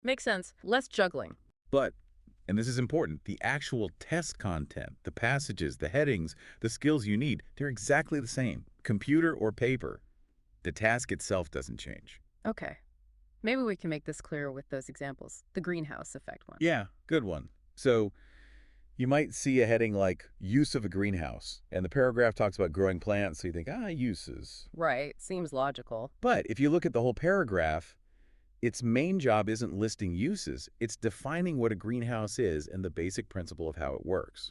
Makes sense. Less juggling. But, and this is important, the actual test content, the passages, the headings, the skills you need, they're exactly the same, computer or paper. The task itself doesn't change. Okay. Maybe we can make this clearer with those examples. The greenhouse effect one. Yeah, good one. So you might see a heading like use of a greenhouse, and the paragraph talks about growing plants, so you think, uses. Right. Seems logical. But if you look at the whole paragraph, its main job isn't listing uses, it's defining what a greenhouse is and the basic principle of how it works.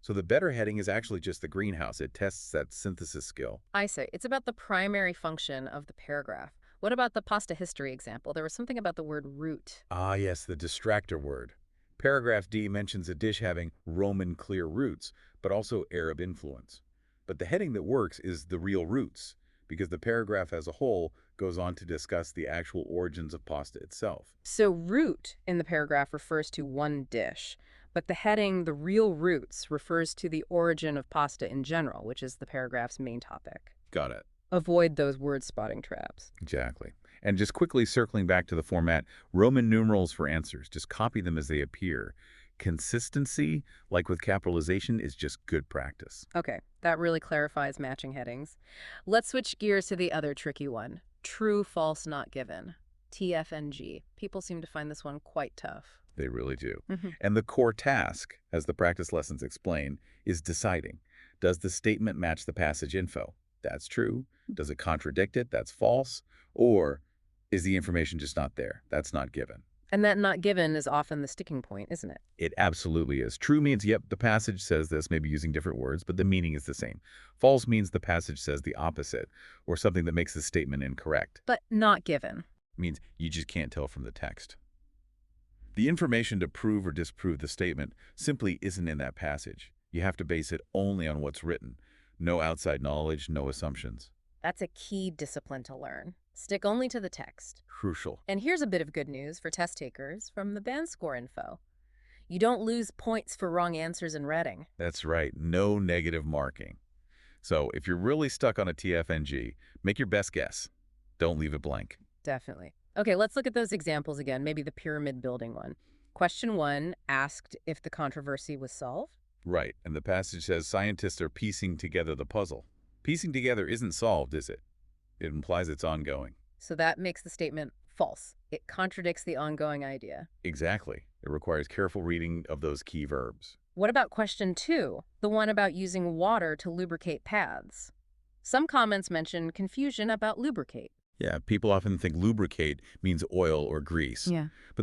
So the better heading is actually just the greenhouse. It tests that synthesis skill. I say it's about the primary function of the paragraph. What about the pasta history example? There was something about the word root. Ah, yes, the distractor word. Paragraph D mentions a dish having Roman clear roots, but also Arab influence. But the heading that works is the real roots, because the paragraph as a whole goes on to discuss the actual origins of pasta itself. So root in the paragraph refers to one dish, but the heading, the real roots, refers to the origin of pasta in general, which is the paragraph's main topic. Got it. Avoid those word spotting traps. Exactly. And just quickly circling back to the format, Roman numerals for answers. Just copy them as they appear. Consistency, like with capitalization, is just good practice. Okay, that really clarifies matching headings. Let's switch gears to the other tricky one. True, false, not given. TFNG. People seem to find this one quite tough. They really do. Hmm. And the core task, as the practice lessons explain, is deciding. Does the statement match the passage info? That's true. Does it contradict it? That's false. Or is the information just not there? That's not given. And that not given is often the sticking point, isn't it? It absolutely is. True means, yep, the passage says this, maybe using different words, but the meaning is the same. False means the passage says the opposite, or something that makes the statement incorrect. But not given. Means you just can't tell from the text. The information to prove or disprove the statement simply isn't in that passage. You have to base it only on what's written. No outside knowledge, no assumptions. That's a key discipline to learn. Stick only to the text. Crucial. And here's a bit of good news for test takers from the band score info. You don't lose points for wrong answers in reading. That's right. No negative marking. So if you're really stuck on a TFNG, make your best guess. Don't leave it blank. Definitely. Okay, let's look at those examples again, maybe the pyramid building one. Question 1 asked if the controversy was solved. Right, and the passage says scientists are piecing together the puzzle. Piecing together isn't solved, is it? It implies it's ongoing. So that makes the statement false. It contradicts the ongoing idea. Exactly. It requires careful reading of those key verbs. What about question 2, the one about using water to lubricate paths? Some comments mention confusion about lubricate. Yeah, people often think lubricate means oil or grease. Yeah. But